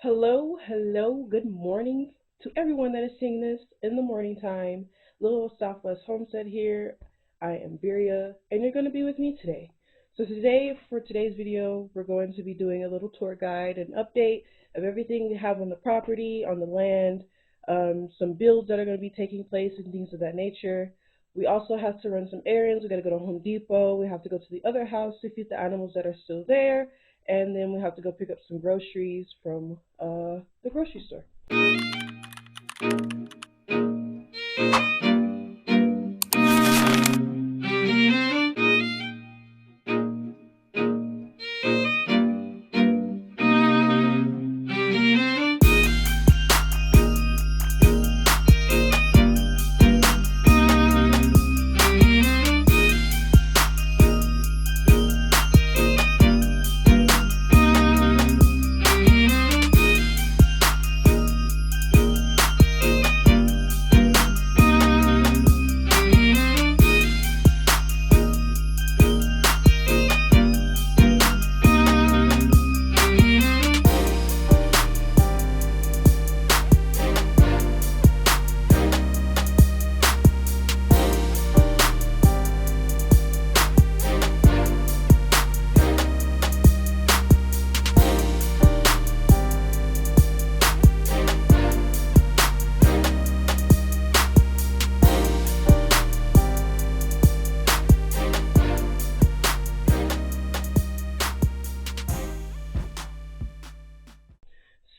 Hello, good morning to everyone that is seeing this in the morning time. Little Southwest Homestead here. I am Biria, and you're going to be with me today. So for today's video, we're going to be doing a little tour guide and update of everything we have on the property, on the land, some builds that are going to be taking place and things of that nature. We also have to run some errands. We got to go to Home Depot. We have to go to the other house to feed the animals that are still there, and then we have to go pick up some groceries from the grocery store.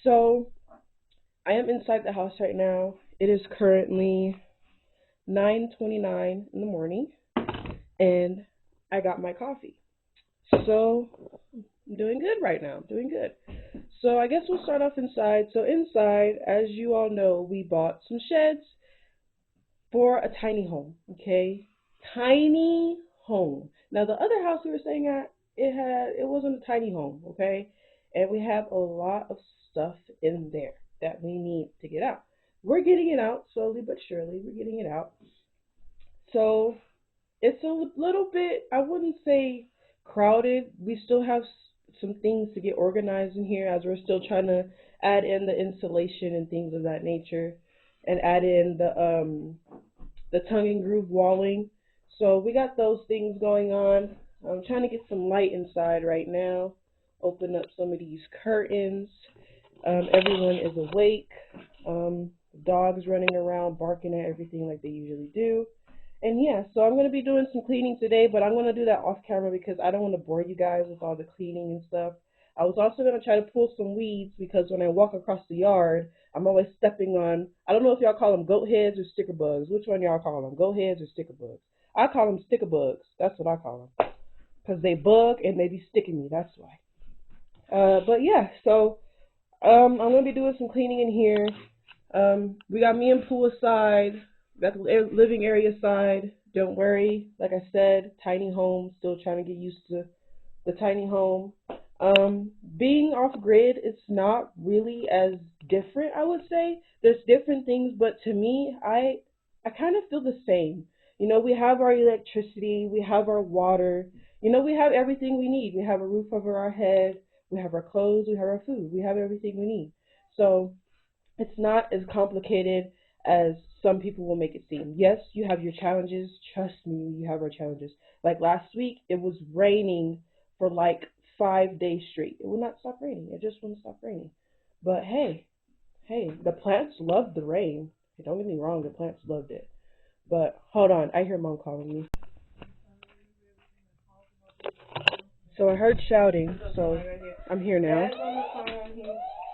So I am inside the house right now. It is currently 9:29 in the morning, and I got my coffee. So I'm doing good right now. I'm doing good. So I guess we'll start off inside. So inside, as you all know, we bought some sheds for a tiny home. Okay, tiny home. Now the other house we were staying at, it wasn't a tiny home. Okay, and we have a lot of stuff in there that we need to get out. We're getting it out slowly but surely. We're getting it out. So it's a little bit, I wouldn't say crowded. We still have some things to get organized in here as we're still trying to add in the insulation and things of that nature, and add in the tongue and groove walling. So we got those things going on. I'm trying to get some light inside right now. Open up some of these curtains. Everyone is awake. Dogs running around barking at everything like they usually do. And yeah, so I'm going to be doing some cleaning today, but I'm going to do that off camera because I don't want to bore you guys with all the cleaning and stuff. I was also going to try to pull some weeds because when I walk across the yard, I'm always stepping on, I don't know if y'all call them goat heads or sticker bugs. Which one y'all call them, goat heads or sticker bugs? I call them sticker bugs. That's what I call them. Because they bug and they be sticking me, that's why. But yeah, so I'm going to be doing some cleaning in here. We got me and Pooh aside. Got the living area side. Don't worry. Like I said, tiny home. Still trying to get used to the tiny home. Being off grid, it's not really as different, I would say. There's different things, but to me, I kind of feel the same. You know, we have our electricity, we have our water, you know, we have everything we need. We have a roof over our head, we have our clothes, we have our food, we have everything we need. So it's not as complicated as some people will make it seem. Yes, you have your challenges. Trust me, you have our challenges. Like last week, it was raining for like 5 days straight. It would not stop raining. It just wouldn't stop raining. But hey, the plants loved the rain. Don't get me wrong, the plants loved it. But hold on, I hear mom calling me. So I heard shouting, so I'm here now.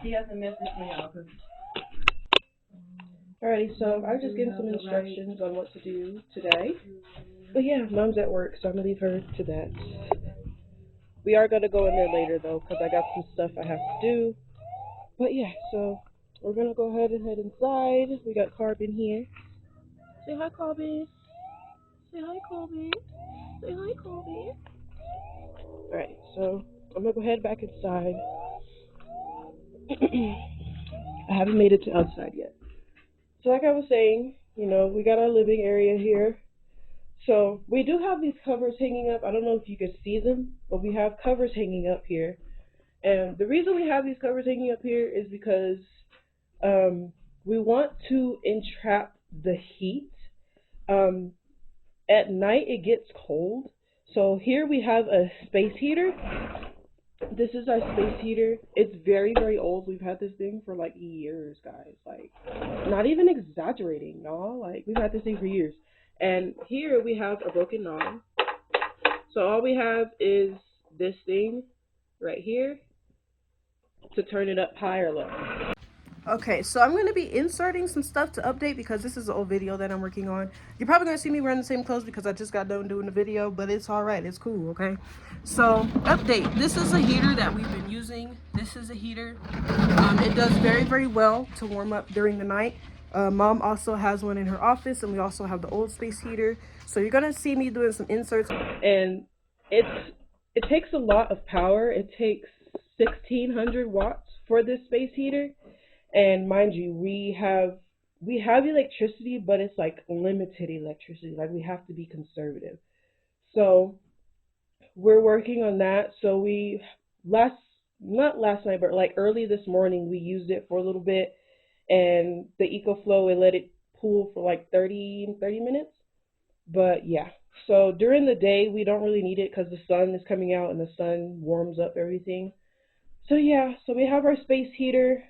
She has a message for y'all. Alrighty, so I was just getting some instructions on what to do today. But yeah, mom's at work, so I'm gonna leave her to that. We are gonna go in there later though, because I got some stuff I have to do. But yeah, so we're gonna go ahead and head inside. We got Carbon here. Say hi, Carbon. Say hi, Carbon. Say hi, Carbon. Alright, so I'm gonna go head back inside. I haven't made it to outside yet. So like I was saying, you know, we got our living area here. So we do have these covers hanging up. I don't know if you can see them, but we have covers hanging up here. And the reason we have these covers hanging up here is because um, we want to entrap the heat. Um, at night it gets cold, so here we have a space heater. This is our space heater. It's very, very old. We've had this thing for like years, guys. Like, not even exaggerating, y'all. Like, we've had this thing for years. And here we have a broken knob. So all we have is this thing right here to turn it up high or low. Okay, so I'm going to be inserting some stuff to update because this is an old video that I'm working on. You're probably going to see me wearing the same clothes because I just got done doing the video, but it's all right. It's cool, okay? So, update. This is a heater that we've been using. This is a heater. It does very, very well to warm up during the night. Mom also has one in her office, and we also have the old space heater. So you're going to see me doing some inserts. And it takes a lot of power. It takes 1,600 watts for this space heater. And mind you, we have electricity, but it's like limited electricity. Like, we have to be conservative. So we're working on that. So we not last night, but like early this morning, we used it for a little bit, and the EcoFlow, it let it pool for like 30 minutes. But yeah, so during the day we don't really need it because the sun is coming out and the sun warms up everything. So yeah, so we have our space heater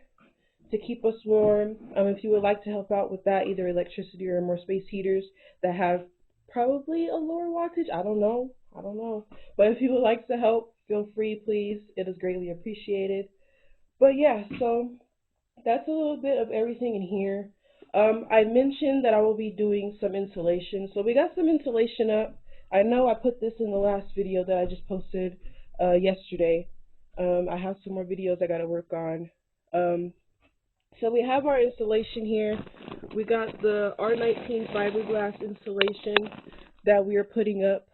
to keep us warm. If you would like to help out with that, either electricity or more space heaters that have probably a lower wattage, I don't know. But if you would like to help, feel free, please. It is greatly appreciated. But yeah, so that's a little bit of everything in here. I mentioned that I will be doing some insulation. So we got some insulation up. I know I put this in the last video that I just posted yesterday. I have some more videos I got to work on. So we have our insulation here. We got the R19 fiberglass insulation that we are putting up.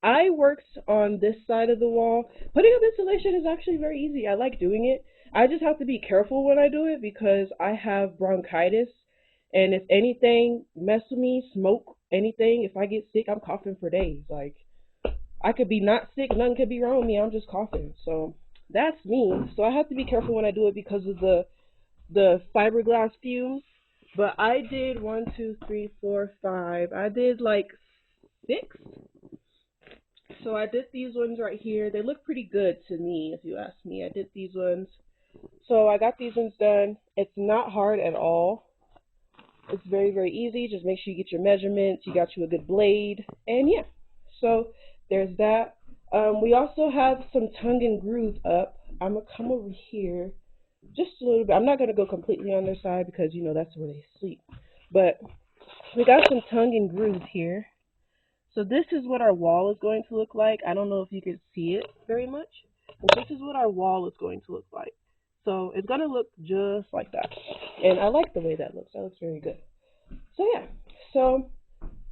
I worked on this side of the wall. Putting up insulation is actually very easy. I like doing it. I just have to be careful when I do it because I have bronchitis. And if anything mess with me, smoke, anything, if I get sick, I'm coughing for days. Like, I could be not sick, nothing could be wrong with me, I'm just coughing. So that's me. So I have to be careful when I do it because of the fiberglass fumes. But I did 1, 2, 3, 4, 5. I did like 6. So I did these ones right here. They look pretty good to me, if you ask me. I did these ones. So I got these ones done. It's not hard at all. It's very, very easy. Just make sure you get your measurements. You got you a good blade. And yeah, so there's that. We also have some tongue and groove up. I'm going to come over here just a little bit. I'm not going to go completely on their side because, you know, that's where they sleep. But we got some tongue and groove here. So this is what our wall is going to look like. I don't know if you can see it very much, but this is what our wall is going to look like. So it's going to look just like that. And I like the way that looks. That looks very good. So yeah, so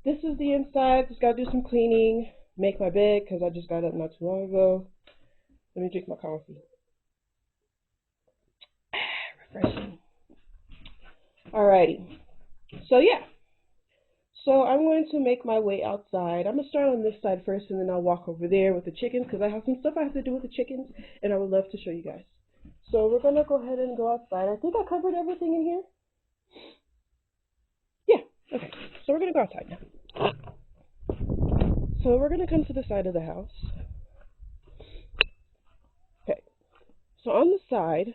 this is the inside. Just got to do some cleaning, make my bed because I just got up not too long ago. Let me drink my coffee. Refreshing. Alrighty. So yeah. So I'm going to make my way outside. I'm going to start on this side first, and then I'll walk over there with the chickens because I have some stuff I have to do with the chickens, and I would love to show you guys. So we're going to go ahead and go outside. I think I covered everything in here. Yeah, okay. So we're going to go outside now. So we're going to come to the side of the house. Okay. So on the side,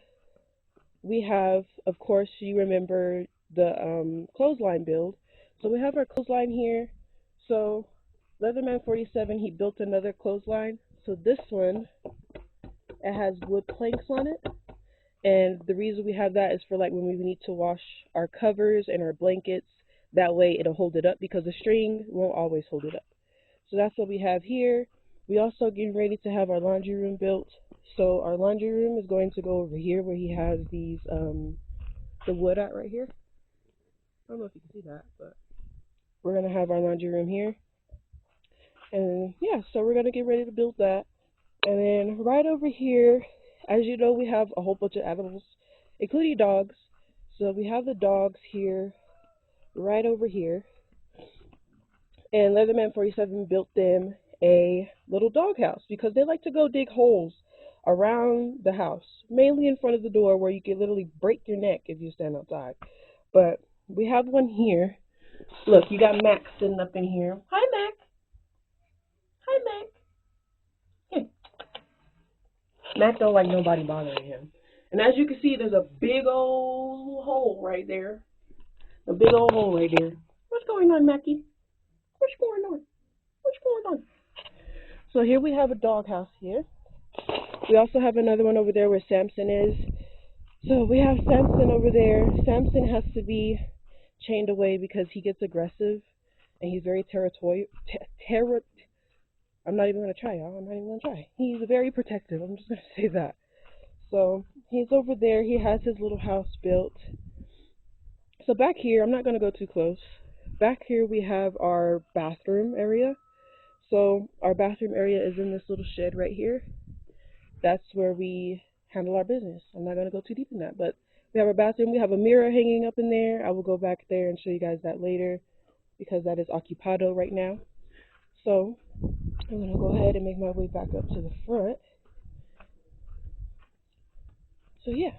we have, of course, you remember the clothesline build. So we have our clothesline here. So Leatherman 47, he built another clothesline. So this one, it has wood planks on it. And the reason we have that is for like when we need to wash our covers and our blankets. That way it'll hold it up because the string won't always hold it up. So that's what we have here. We also getting ready to have our laundry room built. So our laundry room is going to go over here where he has these, the wood at right here. I don't know if you can see that, but we're going to have our laundry room here. And yeah, so we're going to get ready to build that. And then right over here, as you know, we have a whole bunch of animals, including dogs. So we have the dogs here, right over here. And Leatherman 47 built them a little dog house because they like to go dig holes around the house, mainly in front of the door where you can literally break your neck if you stand outside. But we have one here. Look, you got Mac sitting up in here. Hi, Mac. Hi, Mac. Here. Mac don't like nobody bothering him. And as you can see, there's a big old hole right there. A big old hole right there. What's going on, Mackie? What's going on? What's going on? So here we have a doghouse here. We also have another one over there where Samson is. So we have Samson over there. Samson has to be chained away because he gets aggressive and he's very territorial. I'm not even gonna try, y'all. I'm not even gonna try. He's very protective. I'm just gonna say that. So he's over there. He has his little house built. So back here, I'm not gonna go too close. Back here we have our bathroom area. So our bathroom area is in this little shed right here. That's where we handle our business. I'm not going to go too deep in that, but we have our bathroom. We have a mirror hanging up in there. I will go back there and show you guys that later because that is occupado right now. So I'm going to go ahead and make my way back up to the front. So yeah,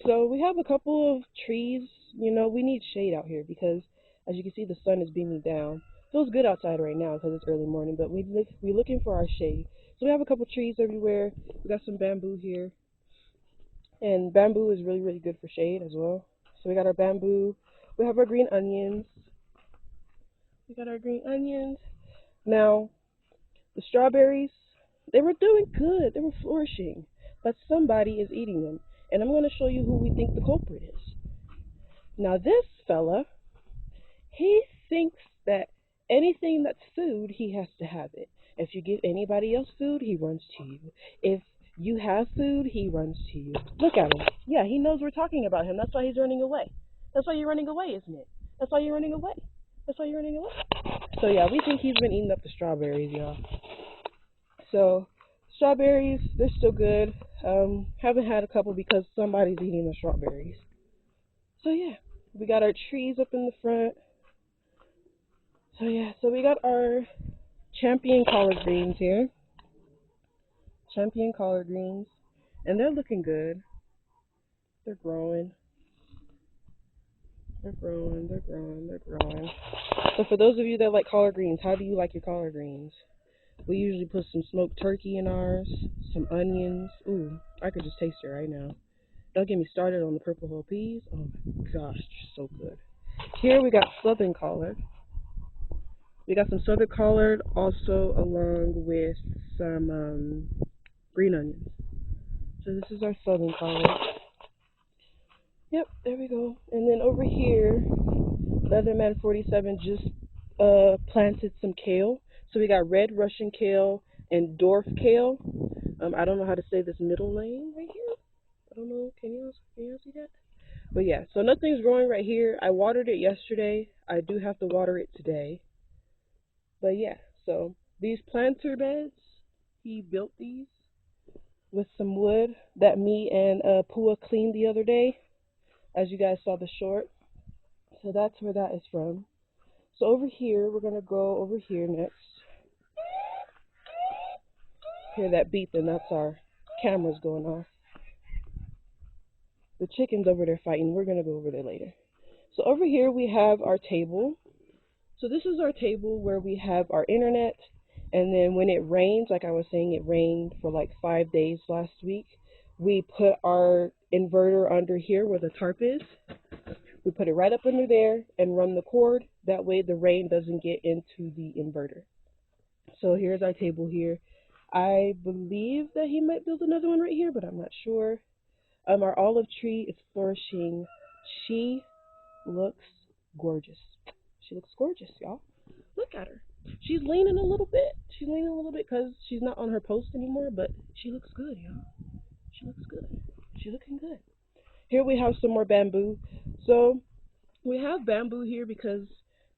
so we have a couple of trees. You know, we need shade out here because as you can see, the sun is beaming down. Feels good outside right now because it's early morning, but we're looking for our shade. So we have a couple trees everywhere. We got some bamboo here. And bamboo is really, really good for shade as well. So we got our bamboo. We have our green onions. We got our green onions. Now, the strawberries, they were doing good. They were flourishing. But somebody is eating them. And I'm going to show you who we think the culprit is. Now, this fella, he thinks that anything that's food, he has to have it. If you give anybody else food, he runs to you. If you have food, he runs to you. Look at him. Yeah, he knows we're talking about him. That's why he's running away. That's why you're running away, isn't it? That's why you're running away. That's why you're running away. So yeah, we think he's been eating up the strawberries, y'all. So strawberries, they're still good. Haven't had a couple because somebody's eating the strawberries. So yeah, we got our trees up in the front. So yeah, so we got our champion collard greens here. Champion collard greens. And they're looking good. They're growing. They're growing. They're growing. They're growing. So for those of you that like collard greens, how do you like your collard greens? We usually put some smoked turkey in ours, some onions. Ooh, I could just taste it right now. Don't get me started on the purple whole peas. Oh my gosh, so good. Here we got southern collard. We got some southern collard also along with some green onions. So this is our southern collard. Yep, there we go. And then over here, Leatherman 47 just planted some kale. So we got red Russian kale and dwarf kale. I don't know how to say this middle name right here. I don't know. Can you see that? But yeah, so nothing's growing right here. I watered it yesterday. I do have to water it today. But yeah, so these planter beds, he built these with some wood that me and Pua cleaned the other day, as you guys saw the short. So that's where that is from. So over here, we're going to go over here next. Hear that beeping, that's our cameras going off. The chicken's over there fighting. We're going to go over there later. So over here we have our table. So this is our table where we have our internet. And then when it rains, like I was saying, it rained for like 5 days last week. We put our inverter under here where the tarp is. We put it right up under there and run the cord. That way the rain doesn't get into the inverter. So here's our table here. I believe that he might build another one right here, but I'm not sure. Our olive tree is flourishing. She looks gorgeous. She looks gorgeous, y'all. Look at her. She's leaning a little bit. She's leaning a little bit because she's not on her post anymore, but she looks good, y'all. She looks good. She's looking good. Here we have some more bamboo. So we have bamboo here because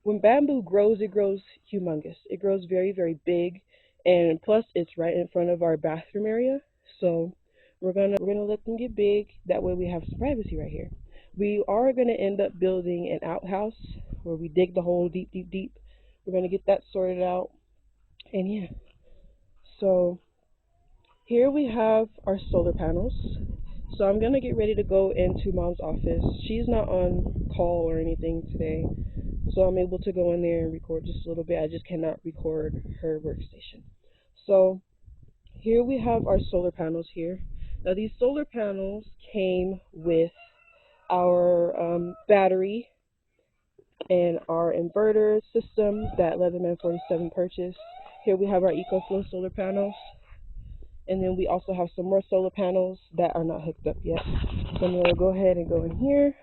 when bamboo grows, it grows humongous. It grows very, very big, and plus it's right in front of our bathroom area. So we're gonna let them get big. That way we have some privacy right here. We are gonna end up building an outhouse where we dig the hole deep, deep, deep. We're gonna get that sorted out, and yeah. So Here we have our solar panels. So I'm gonna get ready to go into mom's office. She's not on call or anything today, so I'm able to go in there and record just a little bit. I just cannot record her workstation. So here we have our solar panels here. Now these solar panels came with our battery and our inverter system that Leatherman 47 purchased. Here we have our EcoFlow solar panels, and then we also have some more solar panels that are not hooked up yet. So I'm going to go ahead and go in here.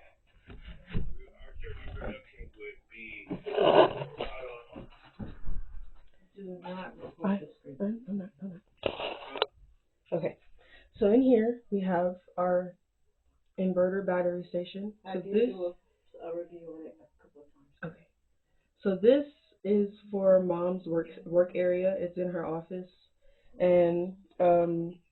I'm not. Okay, so in here we have our inverter battery station. So this, do a review on it a couple of times. Okay, so this is for mom's work area. It's in her office, and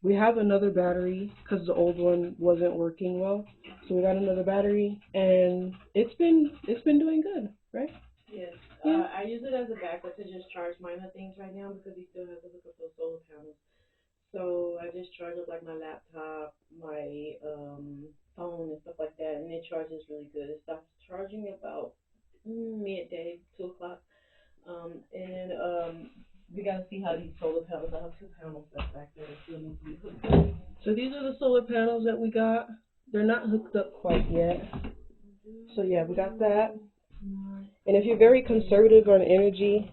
we have another battery because the old one wasn't working well. So we got another battery, and it's been doing good, right? Yes. Yeah. I use it as a backup to just charge minor things right now because he still has to hook up those solar panels. So I just charge up like my laptop, my phone and stuff like that, and it charges really good. It stops charging about midday, 2 o'clock. We gotta see how these solar panels. I have 2 panels that's back there that still need to be hooked up. So these are the solar panels that we got. They're not hooked up quite yet. So yeah, we got that. And if you're very conservative on energy,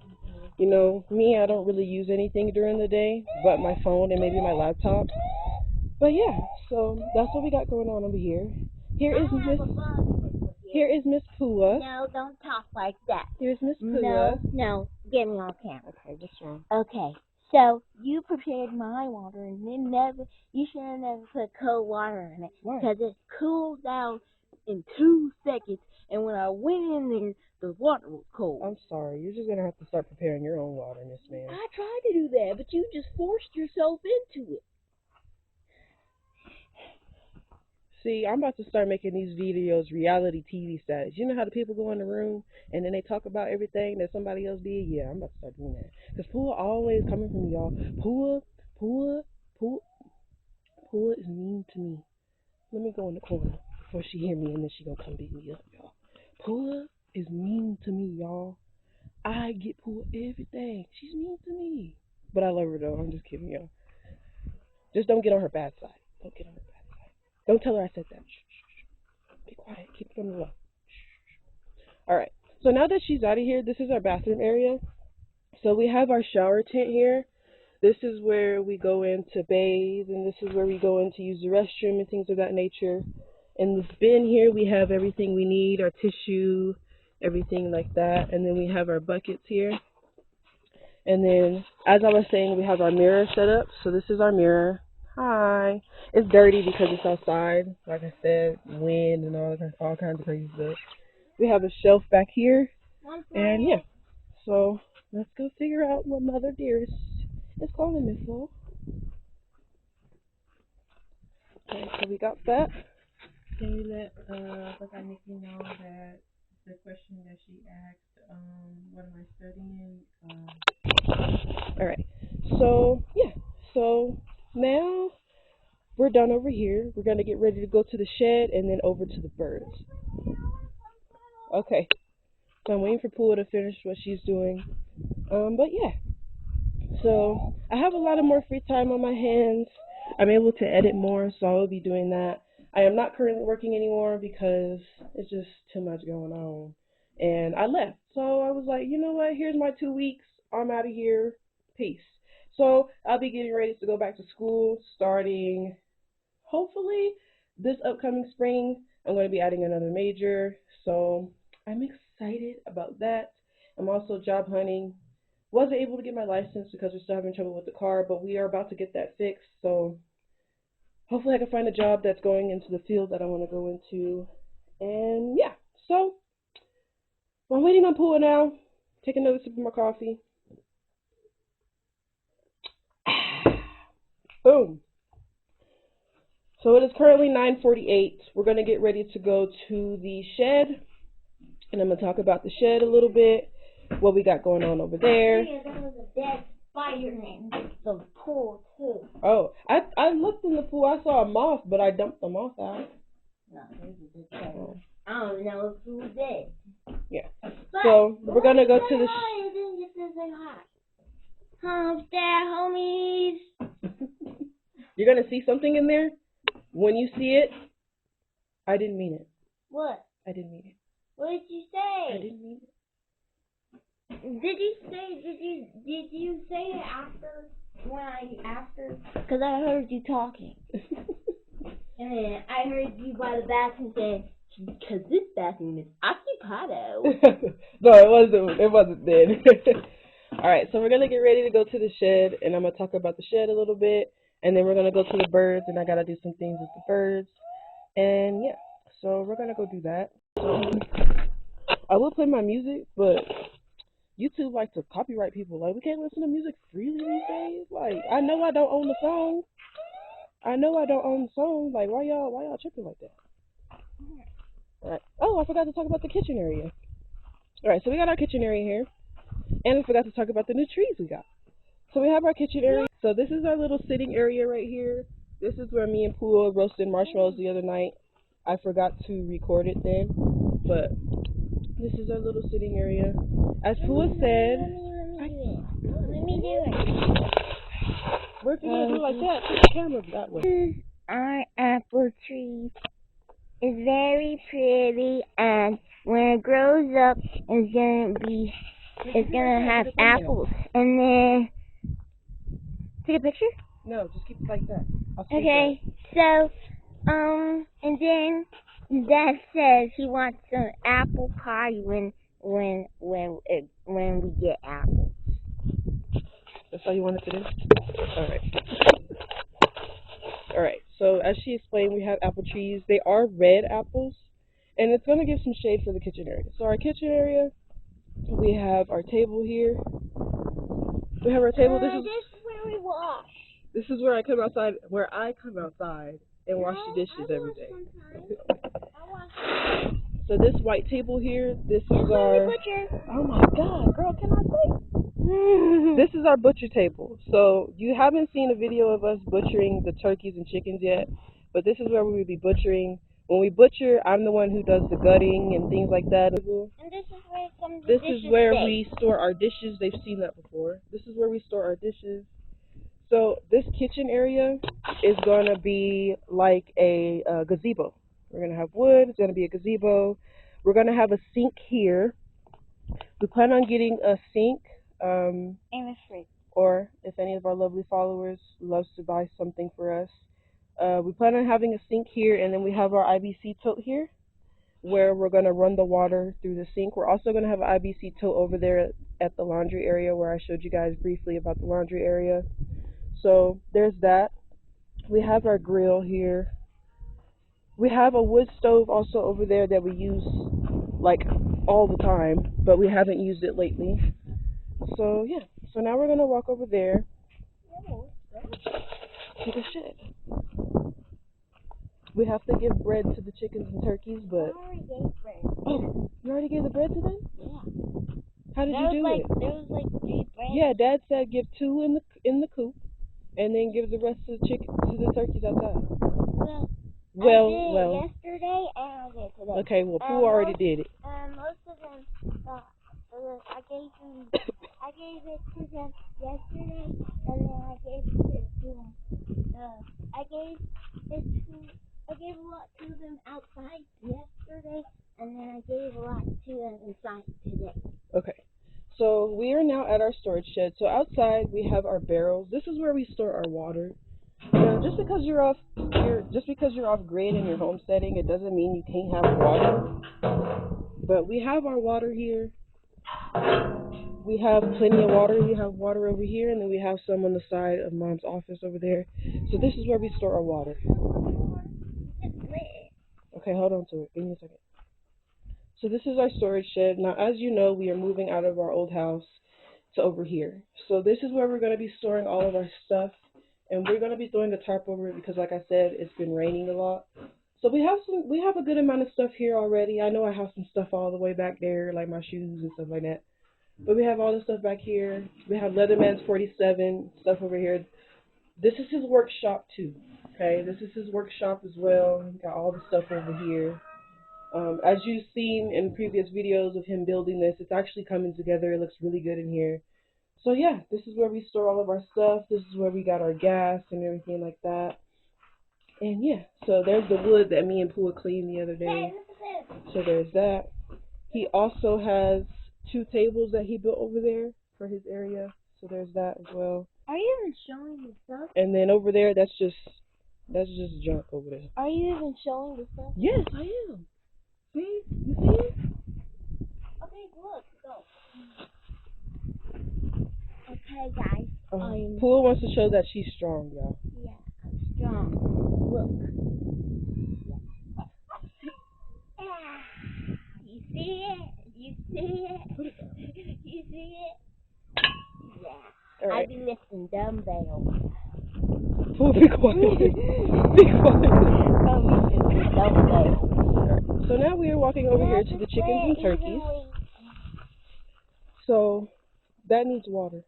you know, me, I don't really use anything during the day but my phone and maybe my laptop. But yeah, so that's what we got going on over here. Here is Miss Pua. No, don't talk like that. Here's Miss Pua. No, get me on camera. Okay, what's wrong? Okay, so you prepared my water and then you should have never put cold water in it. Why? Because it cooled down in 2 seconds, and when I went in there, the water was cold. I'm sorry, you're just gonna have to start preparing your own water, Miss Man. I tried to do that, but you just forced yourself into it. See, I'm about to start making these videos reality TV status. You know how the people go in the room and then they talk about everything that somebody else did? Yeah, I'm about to start doing that. Because Pua always coming from y'all. Pua is mean to me. Let me go in the corner before she hear me and then she gonna come beat me up, y'all. Pua is mean to me, y'all. I get Pua everything. She's mean to me. But I love her though. I'm just kidding, y'all. Just don't get on her bad side. Don't get on her bad side. Don't tell her I said that. Shh. Be quiet. Keep it on the low. Alright. So now that she's out of here, this is our bathroom area. So we have our shower tent here. This is where we go in to bathe, and this is where we go in to use the restroom and things of that nature. In this bin here, we have everything we need, our tissue, everything like that. And then we have our buckets here. And then, as I was saying, we have our mirror set up. So this is our mirror. Hi. It's dirty because it's outside. Like I said, wind and all kinds of crazy stuff. We have a shelf back here. And yeah. So let's go figure out what Mother Dearest is calling me for. Okay, so we got that. Can you let Nikki know that the question that she asked, what am I studying? Alright. So yeah. So now we're done over here. We're gonna get ready to go to the shed and then over to the birds. Okay. So I'm waiting for Pua to finish what she's doing. But yeah. So I have a lot of more free time on my hands. I'm able to edit more, so I will be doing that. I am not currently working anymore because it's just too much going on. And I left. So I was like, you know what? Here's my 2 weeks. I'm out of here. Peace. So I'll be getting ready to go back to school starting, hopefully, this upcoming spring. I'm going to be adding another major. So I'm excited about that. I'm also job hunting. Wasn't able to get my license because we're still having trouble with the car, but we are about to get that fixed. So hopefully I can find a job that's going into the field that I want to go into. And yeah, so I'm waiting on Pua now. Take another sip of my coffee. Boom. So it is currently 9:48. We're going to get ready to go to the shed. And I'm going to talk about the shed a little bit, what we got going on over there. That was a dead spider in the pool too. Oh, I looked in the pool. I saw a moth, but I dumped the moth out. No, this is the trash. I don't know who did. Yeah. But So we're gonna go to the. and then just to say hi. Homestead, homies. You're gonna see something in there. When you see it, I didn't mean it. What? I didn't mean it. What did you say? I didn't mean it. Did you say it after? Because I heard you talking. And then I heard you by the bathroom saying, because this bathroom is occupado. No, it wasn't then. Alright, so we're gonna get ready to go to the shed, and I'm gonna talk about the shed a little bit, and then we're gonna go to the birds, and I gotta do some things with the birds. And yeah, so we're gonna go do that. So I will play my music, but YouTube likes to copyright people. Like, we can't listen to music freely these days. Like, I know I don't own the song. Like, why y'all tripping like that? Alright. Oh, I forgot to talk about the kitchen area. Alright, so we got our kitchen area here. And I forgot to talk about the new trees we got. So we have our kitchen area. So this is our little sitting area right here. This is where me and Pooh roasted marshmallows the other night. I forgot to record it then. But this is our little sitting area. As Pooh said... Let me do it. Where if you're going to do it like that, put the camera that way. Our apple tree is very pretty, and when it grows up, it's gonna have apples. And then, take a picture? No, just keep it like that. Okay, so, and then Dad says he wants some apple pie when we get apples. That's all you wanted to do? Alright. Alright, so as she explained, we have apple trees. They are red apples, and it's going to give some shade for the kitchen area. So our kitchen area, we have our table here. We have our table. This is where we wash. This is where I come outside and wash the dishes every day. So this white table here, this is our... Oh my God, girl, can I say? This is our butcher table. So you haven't seen a video of us butchering the turkeys and chickens yet, but this is where we would be butchering. When we butcher, I'm the one who does the gutting and things like that. And this is where we store our dishes. They've seen that before. This is where we store our dishes. So this kitchen area is going to be like a gazebo. We're going to have wood. It's going to be a gazebo. We're going to have a sink here. We plan on getting a sink. Or if any of our lovely followers loves to buy something for us. We plan on having a sink here, and then we have our IBC tote here where we're going to run the water through the sink. We're also going to have an IBC tote over there at the laundry area where I showed you guys briefly about the laundry area. So there's that. We have our grill here. We have a wood stove also over there that we use like all the time, but we haven't used it lately. So yeah, so now we're going to walk over there to the shed. We have to give bread to the chickens and turkeys, but... I already gave bread. Oh, you already gave the bread to them? Yeah. How did you do it? There was like 3 bread. Yeah, Dad said give 2 in the coop, and then give the rest to the turkeys outside. Well, I did it yesterday and I did it today. Okay, well, Pooh already did it. Most of them, I gave it to them yesterday, and then I gave it to them. I gave a lot to them outside yesterday, and then I gave a lot to them inside today. Okay. So we are now at our storage shed. So outside we have our barrels. This is where we store our water. Just because you're off grid in your homesteading, it doesn't mean you can't have water. But we have our water here. We have plenty of water. We have water over here, and then we have some on the side of Mom's office over there. So this is where we store our water. Okay, hold on to it. Give me a second. So this is our storage shed. Now, as you know, we are moving out of our old house to over here. So this is where we're going to be storing all of our stuff. And we're going to be throwing a tarp over it because, like I said, it's been raining a lot. So we have a good amount of stuff here already. I know I have some stuff all the way back there, like my shoes and stuff like that. But we have all this stuff back here. We have Leatherman's 47 stuff over here. This is his workshop too. Okay, this is his workshop as well. Got all the stuff over here. As you've seen in previous videos of him building this, it's actually coming together. It looks really good in here. So yeah, this is where we store all of our stuff. This is where we got our gas and everything like that. And yeah, so there's the wood that me and Pooh cleaned the other day. So there's that. He also has 2 tables that he built over there for his area. So there's that as well. Are you even showing the stuff? And then over there, that's just junk over there. Are you even showing the stuff? Yes, I am. See? You see it? Okay, look, go. Okay, guys. Pooh wants to show that she's strong, y'all. Yeah, I'm strong. Look. You see it? You see it? You see it? Yeah. All right. I be lifting dumbbells. Pooh, be quiet. Be quiet. I be lifting dumbbells. So now we are walking over here to the chickens and turkeys. So that needs water.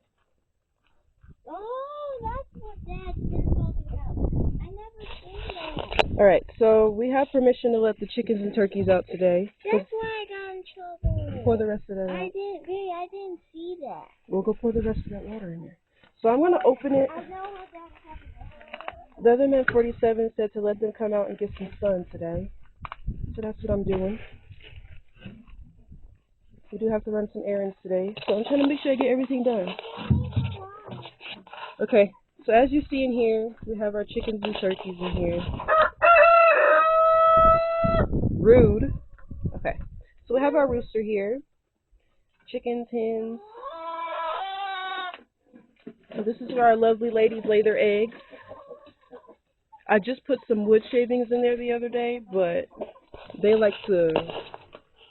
Oh, that's what Dad's been talking about. I never seen that. Alright, so we have permission to let the chickens and turkeys out today. That's why I got in trouble. Pour the rest of that out. I didn't see that. We'll go pour the rest of that water in there. So I'm going to open it. I know what that happened. The other man 47 said to let them come out and get some sun today. So that's what I'm doing. We do have to run some errands today, so I'm trying to make sure I get everything done. Okay, so as you see in here, we have our chickens and turkeys in here. Rude. Okay, so we have our rooster here. Chickens, hens. So this is where our lovely ladies lay their eggs. I just put some wood shavings in there the other day, but they like to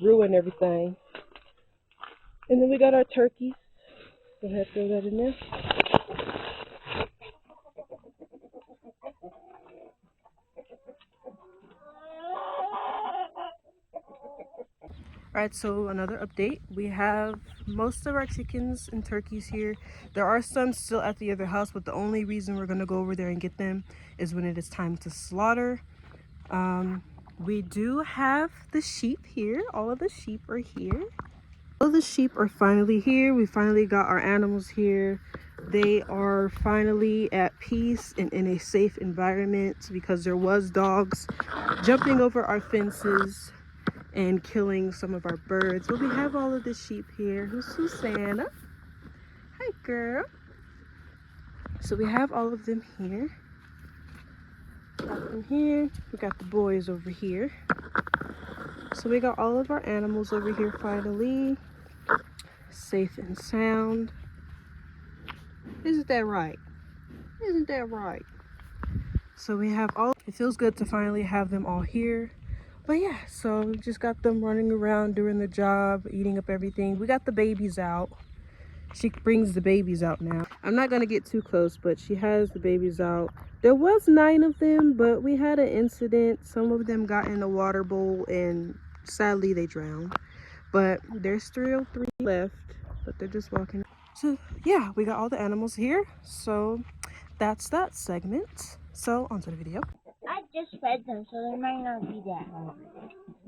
ruin everything. And then we got our turkeys. Go ahead, throw that in there. Alright, so another update. We have most of our chickens and turkeys here. There are some still at the other house, but the only reason we're going to go over there and get them is when it is time to slaughter. We do have the sheep here. All of the sheep are here. All of the sheep are finally here. We finally got our animals here. They are finally at peace and in a safe environment because there was dogs jumping over our fences and killing some of our birds. But we have all of the sheep here. Who's Susanna? Hi, girl. So we have all of them here. Got them here. We got the boys over here. So we got all of our animals over here finally. Safe and sound. Isn't that right? Isn't that right? So we have all, it feels good to finally have them all here. But yeah, so we just got them running around doing the job, eating up everything. We got the babies out. She brings the babies out now. I'm not gonna get too close, but she has the babies out. There was 9 of them, but we had an incident. Some of them got in a water bowl and sadly they drowned. But there's still 3 left, but they're just walking. So yeah, we got all the animals here. So that's that segment. So onto the video. I just fed them, so they might not be that hungry.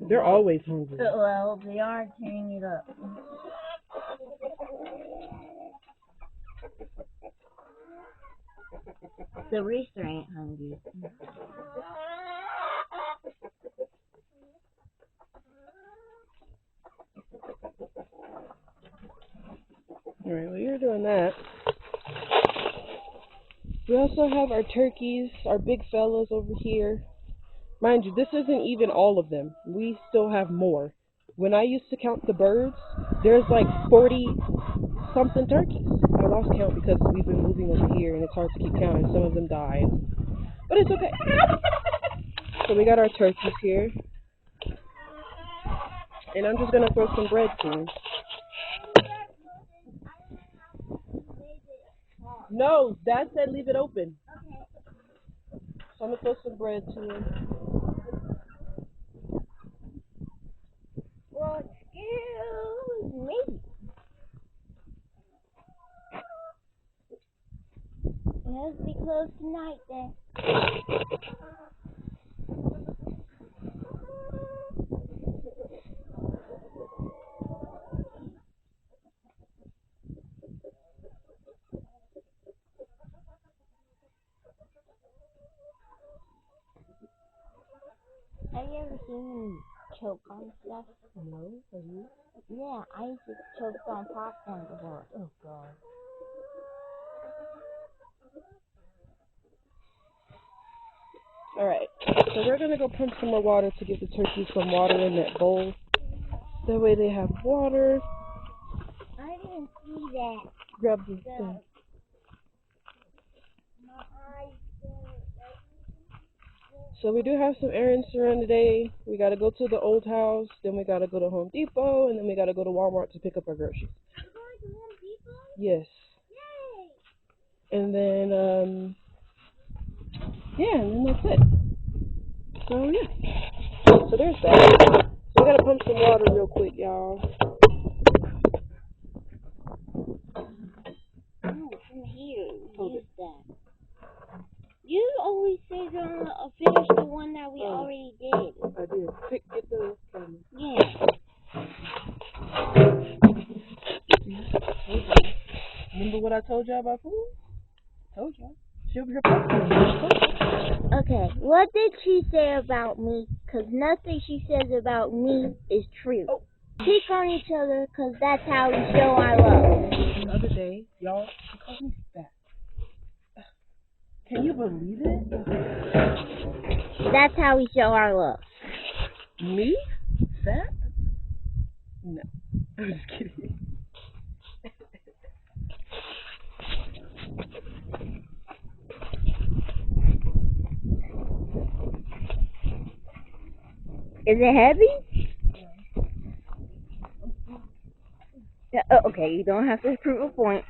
They're always hungry. But, well, they are tearing it up. The rooster ain't hungry. Alright, well you're doing that. We also have our turkeys, our big fellas over here. Mind you, this isn't even all of them. We still have more. When I used to count the birds, there's like 40 something turkeys. I lost count because we've been moving over here and it's hard to keep counting. Some of them died. But it's okay. So we got our turkeys here. And I'm just going to throw some bread to them. No, Dad said leave it open. So I'm going to throw some bread to him. Well, excuse me. close tonight then. Have you ever seen me choke on stuff? No, have you? Yeah, I used to choke on popcorn before. Oh god. Alright, so we're gonna go pump some more water to give the turkeys some water in that bowl. That way they have water. I didn't see that. Grab the thing. My eyes didn't. So we do have some errands to run today. We gotta go to the old house, then we gotta go to Home Depot, and then we gotta go to Walmart to pick up our groceries. You're going to Home Depot? Yes. Yay! And then, yeah, and then that's it. So, yeah. So there's that. So we gotta pump some water real quick, y'all. No, it's in here. Use that. You always say finish the one that we already did. I did. Get the camera. Yeah. Remember what I told y'all about food? Told y'all. She'll be here pumping. Okay, what did she say about me? Because nothing she says about me is true. Oh. Pick on each other because that's how we show our love. The other day, y'all, she called me fat. Can you believe it? That's how we show our love. Me? Fat? No. I'm just kidding. Is it heavy? Yeah, okay, you don't have to prove a point.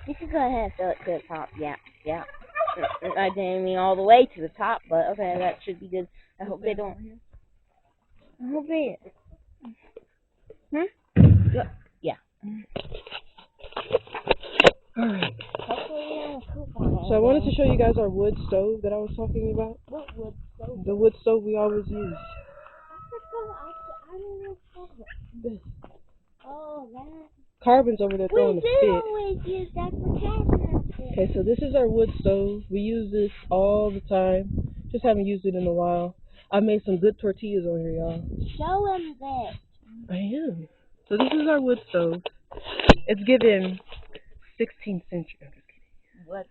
You can go ahead and fill it to the top. Yeah. I didn't mean all the way to the top, but okay, that should be good. I hope they don't. I hope they. Yeah. Alright. Hopefully they don't poop on it. So I wanted to show you guys our wood stove that I was talking about. What wood stove? The wood stove we always use. I don't know. This. Oh, that. Carbon's over there throwing a fit. We did always use that for carbon. Okay, so this is our wood stove. We use this all the time. Just haven't used it in a while. I made some good tortillas on here, y'all. Show them that. I am. So this is our wood stove. It's given 16th century. I'm just kidding. What?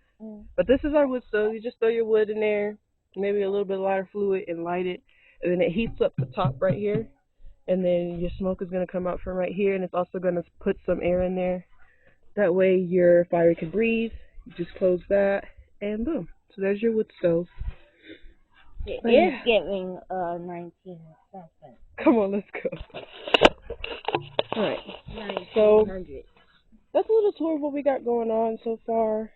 But this is our wood stove. You just throw your wood in there, maybe a little bit of lighter fluid, and light it. And then it heats up the top right here. And then your smoke is going to come out from right here. And it's also going to put some air in there. That way your fire can breathe. You just close that, and boom. So there's your wood stove. It is giving 19 something. Come on, let's go. Alright. 1900. So that's a little tour of what we got going on so far.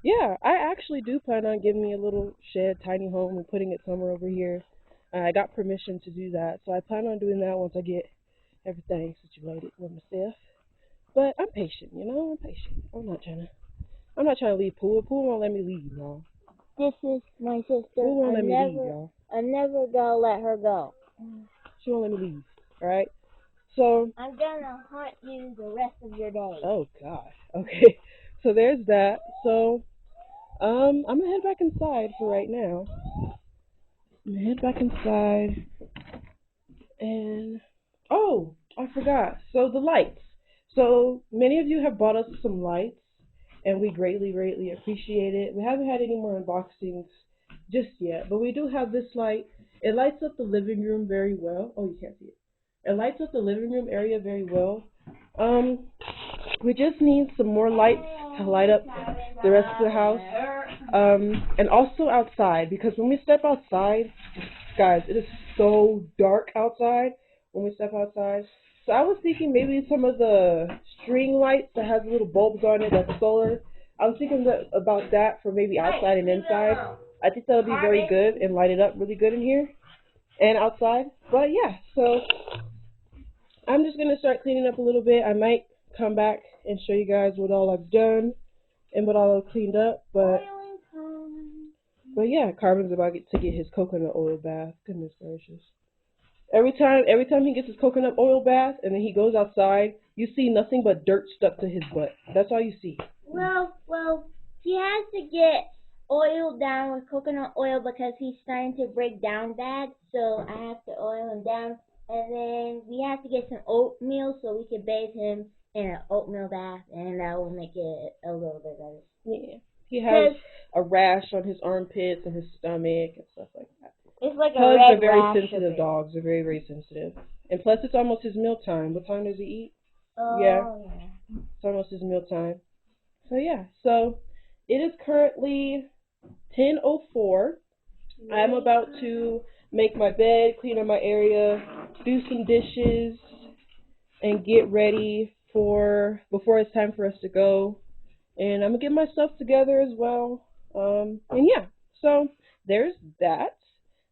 Yeah, I actually do plan on giving me a little shed, tiny home, and putting it somewhere over here. I got permission to do that, so I plan on doing that once I get everything situated with myself. But I'm patient, you know. I'm patient. I'm not trying to leave Pooh. Pooh won't let me leave, y'all. This is my sister. Pooh won't let me leave, y'all. I'm never gonna let her go. She won't let me leave. All right. So I'm gonna haunt you the rest of your day. Oh gosh. Okay. So there's that. So I'm gonna head back inside for right now. I'm gonna head back inside. And oh, I forgot. So the lights. So many of you have bought us some lights, and we greatly, greatly appreciate it. We haven't had any more unboxings just yet, but we do have this light. It lights up the living room very well. Oh, you can't see it. It lights up the living room area very well. We just need some more lights to light up the rest of the house. And also outside, because when we step outside, guys, it is so dark outside when we step outside. So I was thinking maybe some of the string lights that has little bulbs on it that's solar. I was thinking about that for maybe outside and inside. I think that would be very good and light it up really good in here and outside. But yeah, so I'm just gonna start cleaning up a little bit. I might come back and show you guys what all I've done and what all I've cleaned up. But yeah, Carbon's about to get his coconut oil bath. Goodness gracious. Every time he gets his coconut oil bath and then he goes outside, you see nothing but dirt stuck to his butt. That's all you see. Well, he has to get oiled down with coconut oil because he's starting to break down bad. So I have to oil him down, and then we have to get some oatmeal so we can bathe him in an oatmeal bath, and that will make it a little bit better. Yeah. He has a rash on his armpits and his stomach and stuff like that. It's like a Because red they're very rash sensitive dogs. They're very, very sensitive. And plus, it's almost his meal time. What time does he eat? Yeah, it's almost his meal time. So yeah, so it is currently 10:04. I'm about to make my bed, clean up my area, do some dishes, and get ready for before it's time for us to go. And I'm gonna get my stuff together as well. And yeah, so there's that.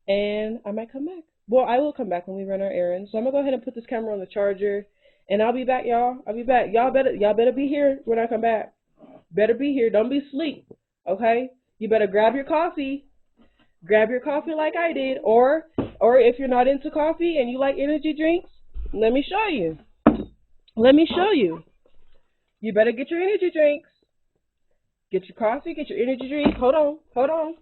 And I might come back. Well, I will come back when we run our errands. So I'm gonna go ahead and put this camera on the charger, and I'll be back, y'all. I'll be back. Y'all better be here when I come back. Better be here. Don't be asleep. Okay? You better grab your coffee. Grab your coffee like I did, or if you're not into coffee and you like energy drinks, let me show you. Let me show you. You better get your energy drinks. Get your coffee, get your energy drink. Hold on.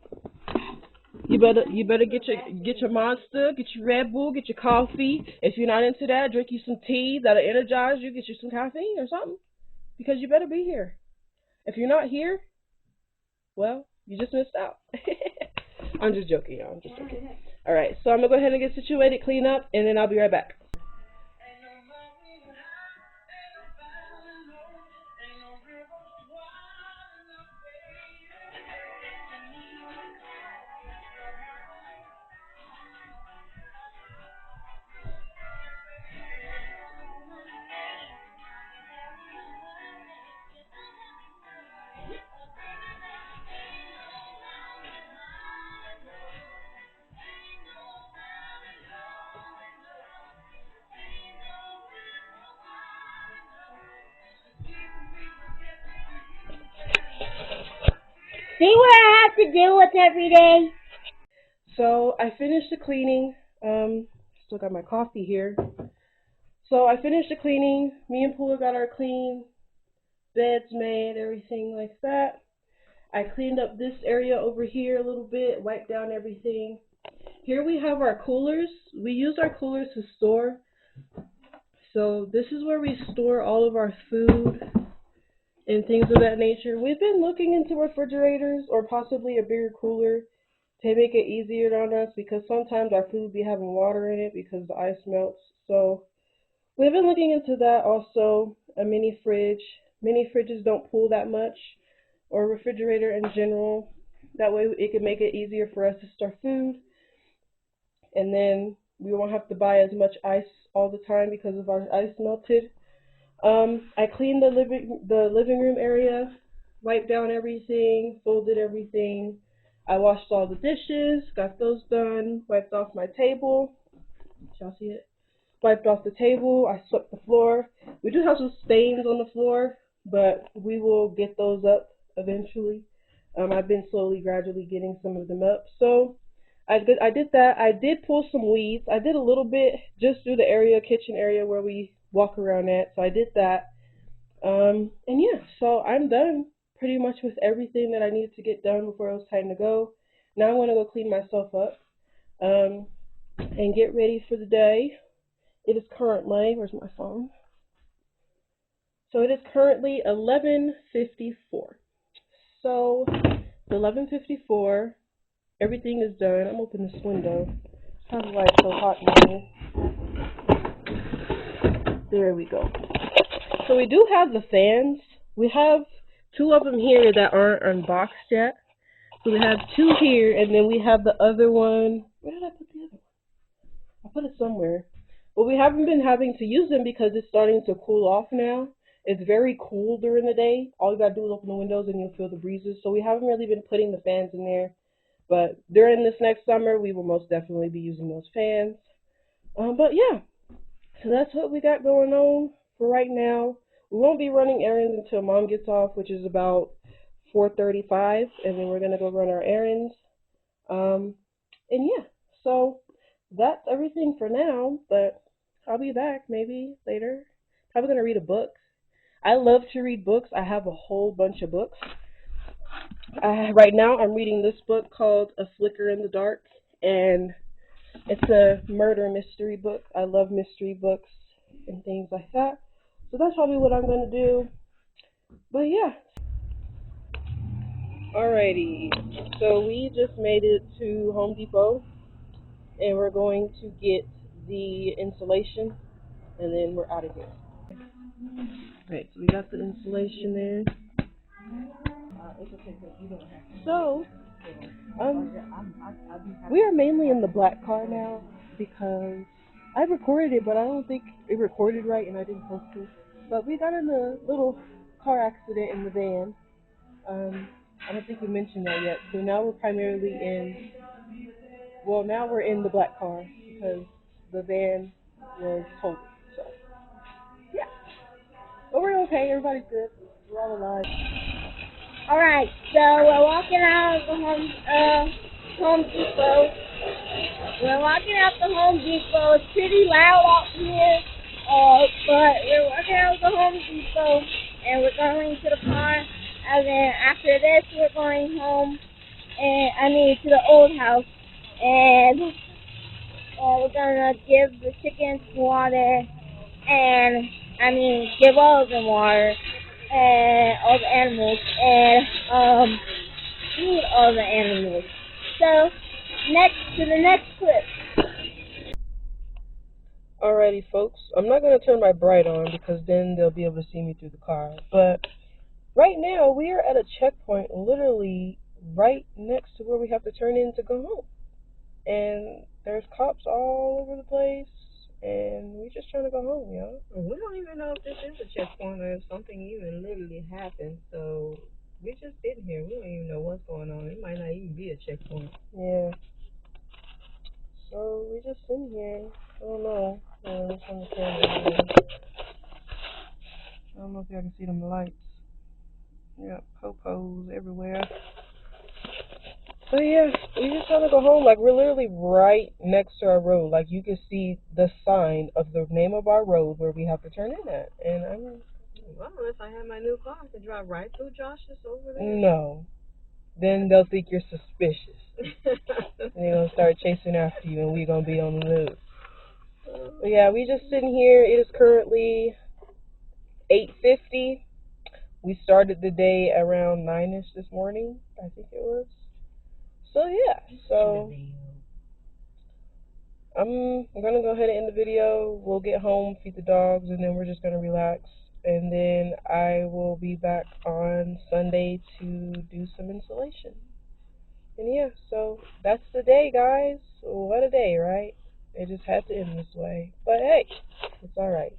You better get your Monster, get your Red Bull, get your coffee. If you're not into that, drink you some tea that'll energize you. Get you some caffeine or something, because you better be here. If you're not here, well, you just missed out. I'm just joking, y'all. I'm just joking. All right, so I'm gonna go ahead and get situated, clean up, and then I'll be right back. See what I have to deal with every day? So I finished the cleaning. Still got my coffee here. So I finished the cleaning. Me and Poola got our clean beds made, everything like that. I cleaned up this area over here a little bit, wiped down everything. Here we have our coolers. We use our coolers to store. So this is where we store all of our food and things of that nature. We've been looking into refrigerators or possibly a bigger cooler to make it easier on us, because sometimes our food be having water in it because the ice melts. So we've been looking into that. Also, a mini fridge. Mini fridges don't pool that much, or a refrigerator in general. That way it can make it easier for us to store food, and then we won't have to buy as much ice all the time because of our ice melted. I cleaned the living room area, wiped down everything, folded everything. I washed all the dishes, got those done, wiped off my table. Y'all see it? Wiped off the table. I swept the floor. We do have some stains on the floor, but we will get those up eventually. I've been gradually getting some of them up. So I did that. I did pull some weeds. I did a little bit just through the kitchen area where we walk around at. So I did that. And yeah, so I'm done pretty much with everything that I needed to get done before it was time to go. Now I'm gonna go clean myself up, and get ready for the day. It is currently, where's my phone? So it is currently 11:54. So 11:54. Everything is done. I'm opening this window. How's why it's so hot in here? There we go. So we do have the fans. We have two of them here that aren't unboxed yet. So we have two here, and then we have the other one. Where did I put the other one? I put it somewhere. But we haven't been having to use them because it's starting to cool off now. It's very cool during the day. All you gotta do is open the windows and you'll feel the breezes. So we haven't really been putting the fans in there. But during this next summer, we will most definitely be using those fans. But yeah. So that's what we got going on for right now. We won't be running errands until Mom gets off, which is about 4:35, and then we're gonna go run our errands. Um, and yeah, so that's everything for now. But I'll be back maybe later. Probably gonna read a book. I love to read books. I have a whole bunch of books. Right now, I'm reading this book called A Flicker in the Dark, and it's a murder mystery book. I love mystery books and things like that. So that's probably what I'm going to do. But yeah. Alrighty. So we just made it to Home Depot, and we're going to get the insulation, and then we're out of here. Right, so we got the insulation there. So, um, we are mainly in the black car now because I recorded it, but I don't think it recorded right, and I didn't post it. But we got in a little car accident in the van. I don't think we mentioned that yet. So now we're primarily now we're in the black car because the van was totaled. So, yeah. But we're okay. Everybody's good. We're all alive. Alright, so we're walking out of the Home Depot. We're walking out the Home Depot. It's pretty loud out here. But we're walking out of the Home Depot and we're going to the car. And then after this, we're going home. To the old house. And we're gonna give the chickens water. And give all of them water. And all the animals. And feed all the animals. So, the next clip. Alrighty, folks. I'm not going to turn my bright on because then they'll be able to see me through the car. But right now, we are at a checkpoint literally right next to where we have to turn in to go home. And there's cops all over the place, and we're just trying to go home, y'all. We don't even know if this is a checkpoint or if something even literally happened. So we're just sitting here. We don't even know what's going on. It might not even be a checkpoint. Yeah. So we're just sitting here. I don't know. It's on the camera. I don't know if y'all can see them lights. Yeah, popos everywhere. But yeah, we just trying to go home. Like, we're literally right next to our road. Like, you can see the sign of the name of our road where we have to turn in at. And well, if I had my new car, I could drive right through Josh's over there. No. Then they'll think you're suspicious. And they're going to start chasing after you, and we're going to be on the news. But yeah, we just sitting here. It is currently 8:50. We started the day around 9ish this morning, I think it was. So yeah, I'm gonna go ahead and end the video. We'll get home, feed the dogs, and then we're just gonna relax. And then I will be back on Sunday to do some insulation. And yeah, so that's the day, guys. What a day, right? It just had to end this way. But hey, it's alright.